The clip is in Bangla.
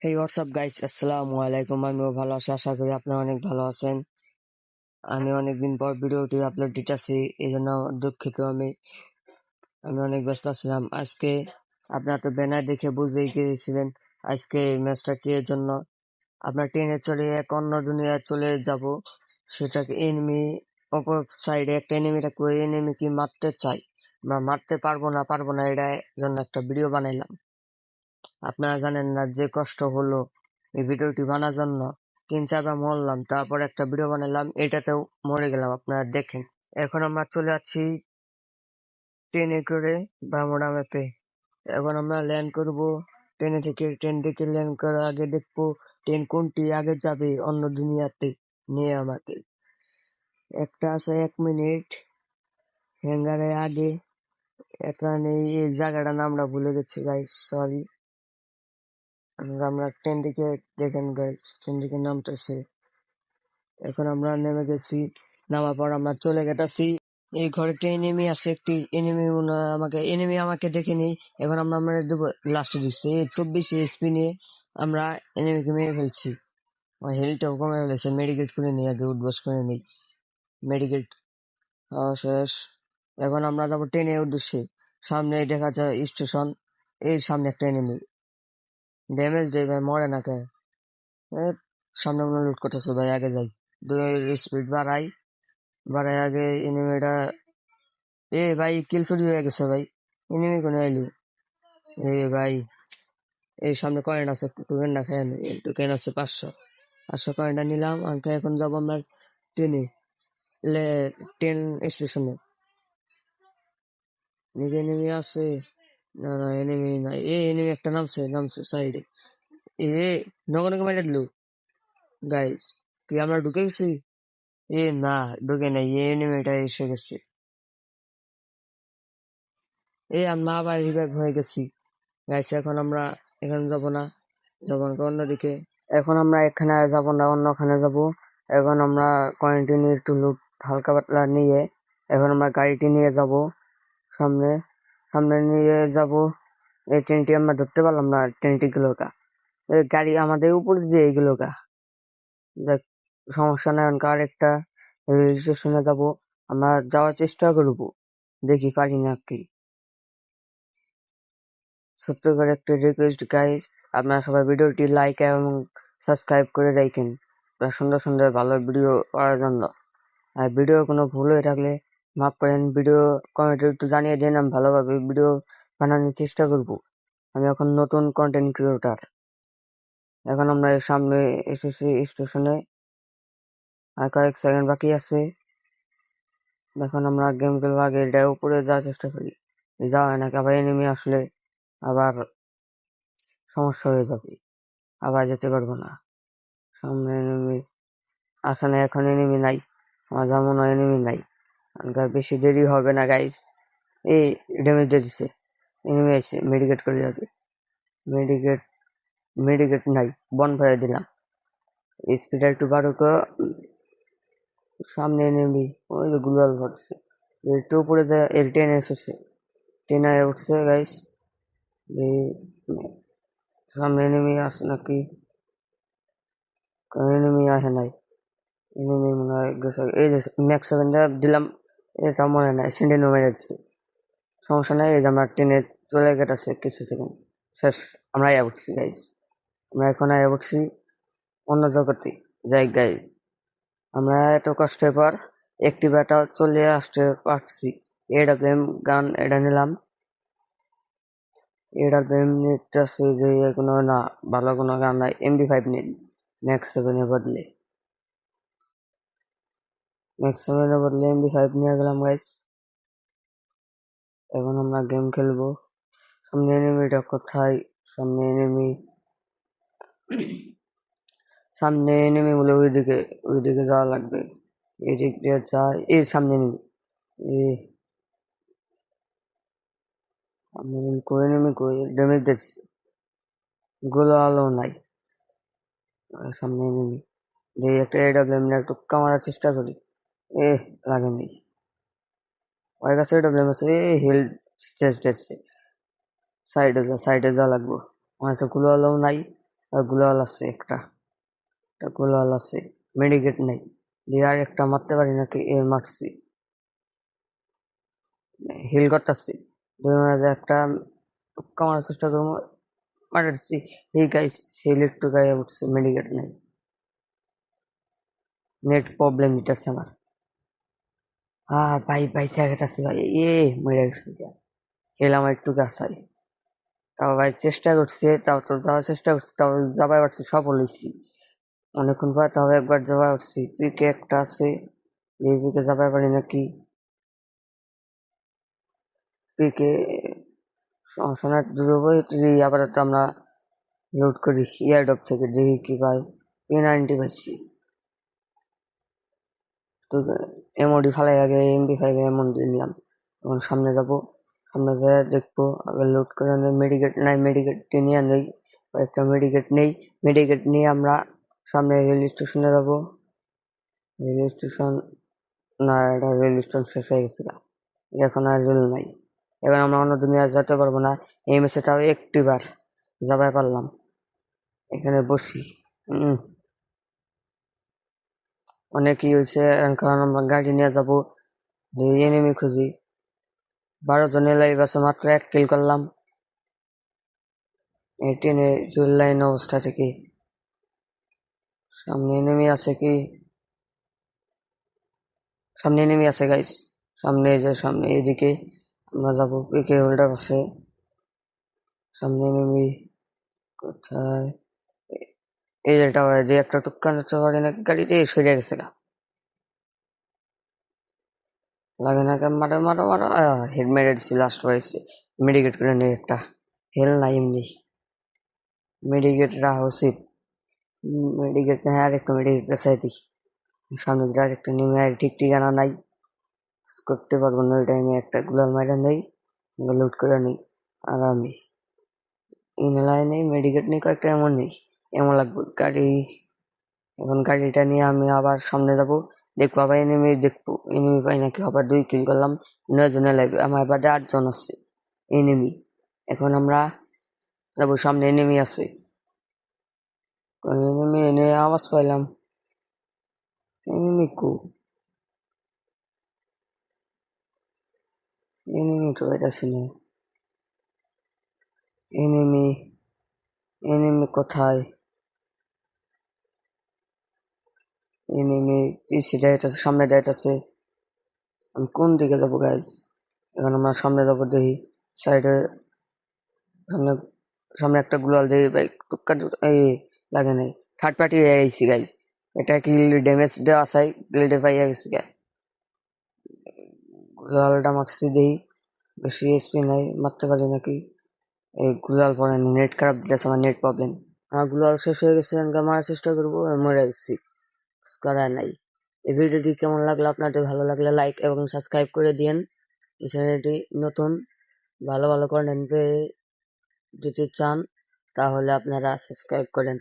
হেই হোয়াটসঅ্যাপ গাইস, আসসালামু আলাইকুম। আমিও ভালো আছি, আশা করি আপনারা অনেক ভালো আছেন। আমি অনেকদিন পর ভিডিওটি আপলোড দিতেছি, এই জন্য দুঃখিত। আমি অনেক ব্যস্ত ছিলাম। আজকে আপনারা তো ব্যানার দেখে বুঝেই গিয়েছিলেন আজকে এই ম্যাচটা কি এর জন্য। আপনার ট্রেনে চড়ে এক অন্য দুনিয়ায় চলে যাব, সেটাকে এনিমি অপর সাইডে একটা এনিমিটাকে ওই এনিমি কি মারতে চাই, মারতে পারবো না এটার জন্য একটা ভিডিও বানাইলাম। আপনারা জানেন না যে কষ্ট হলো এই ভিডিওটি বানার জন্য। 3-4 বার মরলাম, তারপর একটা ভিডিও বানালাম, এটাতেও মরে গেলাম। আপনারা দেখেন। এখন আমরা চলে যাচ্ছি ট্রেনে করে বারমুডা ম্যাপে। এখন আমরা ল্যান্ড করব ট্রেন থেকে ল্যান্ড করার আগে দেখবো ট্রেন কোনটি আগে যাবে অন্য দুনিয়াতে নিয়ে আমাকে। একটা আছে 1 মিনিট হ্যাঙ্গারে আগে, একটা নেই। এই জায়গাটার নামটা ভুলে গেছি গাইস, সরি। আমরা ট্রেন থেকে দেখেন গাইস, ট্রেন থেকে নামতেছে। এখন আমরা নেমে গেছি, নামার পর আমরা চলে গেছি এই ঘরেতে। এনিমি আছে একটি, এনিমি আমাকে দেখে নেই। এখন আমরা মেরে দেবো, লাস্টে দিচ্ছি 24 এসপি নিয়ে আমরা এনিমিকে মেরে ফেলছি। আমার হেলটাও কমে ফেলেছে, মেডিকেট করে নিই, আগে উঠবস করে নিই। মেডিকেট শেষ। এখন আমরা যাবো ট্রেনের উদ্দেশ্যে। সামনে দেখা যায় স্টেশন, এই সামনে একটা এনিমি। ড্যামেজ দেয় ভাই, মরে না কে। সামনে মনে লুট করতেছে ভাই, আগে যাই। 2 স্পিড বাড়াই আগে এনিমিটা। ভাই কিল চুরি হয়ে গেছে ভাই, এনিমি কোনো এলু। ভাই এই সামনে কয়েন আছে, টোকেন না খাই। টোকেন আছে 500 কয়েনটা নিলাম। আঙ্কে এখন যাবো আমরা ট্রেনে, ট্রেন স্টেশনে। এনিমি আছে না? না এনিমি নাই। এনিমি একটা নামছে সাইডে। নগনকে মাইরে দিল গাইস। কি আমরা ঢুকে গেছি? না, ঢুকে নাই। এনিমিটা এসে গেছে। আমরা আবার রিভাইভ হয়ে গেছি গাইস। এখন আমরা এখানে যাব না, যাবো অন্যদিকে। এখন আমরা এখানে যাব না, অন্যখানে যাব। এখন আমরা কয়েন্টিনিউ একটু লুট হালকা পাতলা নিয়ে এখন আমরা গাড়িটি নিয়ে যাব সামনে। নিয়ে যাব। এই ট্রেনটি আমরা ধরতে পারলাম না, ট্রেনটি গুলো কা এই গাড়ি আমাদের উপরে দিয়ে এইগুলো কা। দেখ, সমস্যা নাই। অনকা আরেকটা রেল স্টেশনে যাব, আমরা যাওয়ার চেষ্টা করব, দেখি পারি না কি। ছোট্ট করে একটা রিকোয়েস্ট গাইস, আপনারা সবাই ভিডিওটি লাইক এবং সাবস্ক্রাইব করে রাখেন সুন্দর সুন্দর ভালো ভিডিও করার জন্য। আর ভিডিও কোনো ভুল হয়ে থাকলে মাফ করেন। ভিডিও কমেন্টে একটু জানিয়ে দিন, আমি ভালোভাবে ভিডিও বানানোর চেষ্টা করব। আমি এখন নতুন কন্টেন্ট ক্রিয়েটার। এখন আমরা সামনে এসেছি স্টেশনে, আর কয়েক সেকেন্ড বাকি আছে। এখন আমরা গেম খেলবো, আগে এটা উপরে যাওয়ার চেষ্টা করি। যাওয়া হয় না, আবার এনিমি আসলে আবার সমস্যা হয়ে যাবে, আবার যেতে পারবো না। সামনে এনিমি আসে না, এখন এনিমি নাই। আমার যা মনে হয় এনিমি নাই। বেশি দেরি হবে না গাইস। ড্যামেজ দিয়ে দিছে, এনিমি আছে। মেডিকেট করে যাবে। মেডিকেট মেডিকেট নাই, বন ভরে দিলাম। স্পিড একটু বাড়ুক। সামনে এনিমি, ওই যে গুলাল ভরছে। একটু উপরে যায়, ট্রেন এসেছে, ট্রেন আয় উঠছে গাইস। সামনে এনিমি আসে নাকি? এনিমি আসে নাই। এনিমি মনে হয় গেছে। এই যে ম্যাক্স 7টা দিলাম, এটা মনে নাই, সিন্ডেনো মেরে দিচ্ছে। সমস্যা নাই, এই যে আমরা ট্রেনে চলে গেছে কিছু সেকেন্ড শেষ। আমরা আয়া উঠছি গাইস, আমরা এখন আয়া উঠছি অন্য জগতে। যাই গাইস, আমরা এত কষ্টের পর একটি ব্যাটা চলে আসতে পারছি। এডাব্লিউএম গান এটা নিলাম। এডাব্লিউএম নিতেছি যে কোনো না, ভালো কোনো গান নাই। MB5 নিন ম্যাক্স 7-এর বদলে। MB5 নিয়ে গেলাম গাইস। এখন আমরা গেম খেলবো। সামনে এনিমিটা কোথায়? সামনে এনিমি বলে ওইদিকে যাওয়া লাগবে। এদিক দিয়ে যায়, এই সামনে এনিমি। এনিমি কই ড্যামেজ দিচ্ছে, গুলো আলো নাই। সামনে এনিমি, যে একটা এডাব্লিউএম নিয়ে একটু কামার চেষ্টা করি। লাগেনি। ওই কাছে এডাব্লিউএম আছে। হিল স্টেজ সাইডে যা লাগবো। আমার কাছে গুলো আলো নাই। গ্লোয়াল আছে একটা গ্লোয়াল আছে, মেডিকেট নেই, দিয়ে আর একটা মারতে পারি নাকি, মারছি, হিল করতেছি, দুই মাঝে একটা টুক্কা মারার চেষ্টা করবো, মারছি, এই গাইস হিল একটু গায়ে উঠছে, মেডিকেট নেই, নেট প্রবলেম দিতেছে আমার, ভাই ভাই স্যাকেট আছে ভাই, মরে গেছে, হিল আমার একটু গাছাই, তাও ভাই চেষ্টা করছে, তাও তো যাওয়ার চেষ্টা করছি, তাও যাবার পারছি, সফল হয়েছি, অনেকক্ষণ পর তাও একবার যাওয়া উঠছি, পিকে একটা আছে, এই পিকে যাবার পারি নাকি, পিকে সমস্যা না, আপাতত আমরা লুট করি এয়ারড্রপ থেকে, দেখি কি পাই, P90 পাইছি, তো এমওডি ফালাই আগে MP5 এমওডি নিলাম, এখন সামনে যাবো, সামনে যায় দেখবো, আগে লুট করে মেডিকেট নাই, মেডিকেট নিয়ে নেই, কয়েকটা মেডিকেট নেই, মেডিকেট নিয়ে আমরা সামনে রেল স্টেশনে যাবো, রেল স্টেশন, না এটা রেল স্টেশন শেষ হয়ে গেছে, এখন আর রেল নাই, এবার আমরা অন্য দুনিয়া যেতে পারবো না, এই ম্যাচেটাও একটিবার যাবাই পারলাম, এখানে বসি, অনেকই হয়েছে, কারণ আমরা গাড়ি নিয়ে যাবো, এনিমি খুঁজি, 12 জনের লাইভ আছে, মাত্র 1 কিল করলাম, এই ট্রেনে রেল লাইন অবস্থা থেকে, সামনে এনিমি আছে কি, সামনে এনিমি আছে গাইস, সামনে এই যে সামনে এদিকে আমরা যাবো, পিকে হোল্ডার আছে, সামনে এনিমি কোথায়, এই যেটা যে একটা টুক্কা নিতে পারে নাকি, গাড়িতে সরে গেছে গা, লাগে না কেন, মারো মারো মারো, হেড মেরে দিচ্ছি, লাস্ট হয়েছে, মেডিকেট করে নেই একটা, হেল নাই এমনি, মেডিকেট রাখা উচিত, মেডিকেট নেই, আর একটা মেডিকেট পেছাই দিই, সামনে যে আর একটা নেমে, আর ঠিক ঠিকানা নাই, করতে পারবো না ওই টাইমে, একটা গুলাল মাইরা নেই, লুট করে নেই, আর আমি ইনলাই নেই, মেডিকেট নেই, কয়েকটা এমন নেই, এমন লাগবে গাড়ি, এখন গাড়িটা নিয়ে আমি আবার সামনে যাবো, দেখবো আবার এনিমি, দেখবো এনিমি পাই নাকি, আবার 2 কিল করলাম, 9 জনে লাগবে, আমার বাদে 8 জন আছে এনিমি, এখন আমরা যাবো, সামনে এনিমি আছে, এনিমি এনে আওয়াজ পাইলাম, এনিমি কো, এনিমি তো পাইতাছি না, এনিমি, এনিমি কোথায়, এনিমি পিছে দাঁড়াইতেছে, সামনে দাঁড়াইতেছে, আমি কোন দিকে যাবো গাইজ, এখন আমরা সামনে যাবো, দেখি সাইডে, সামনে, সামনে একটা গ্লোয়াল দেখি ভাই, টুক্কা এই লাগে নাই, থার্ড পার্টি হয়ে গেছি গাইজ, এটা কি ড্যামেজ দেওয়া আছে, গিল্ডে পাইয়া গেছি গা, গ্লোয়ালটা মারছি, দেখি বেশি এসপি নাই, মারতে পারি নাকি, এই গ্লোয়াল পরে নেট খারাপ দিতেছে, আমার নেট প্রবলেম, আমার গ্লোয়াল শেষ হয়ে গেছে, মারার চেষ্টা করবো, মরে গেছি, করার নাই। এই ভিডিওটি কেমন লাগলো আপনাদের, ভালো লাগলে লাইক এবং সাবস্ক্রাইব করে দিন, এই চ্যানেলটি নতুন, ভালো ভালো কন্টেন্ট পেয়ে যদি চান তাহলে আপনারা সাবস্ক্রাইব করেন।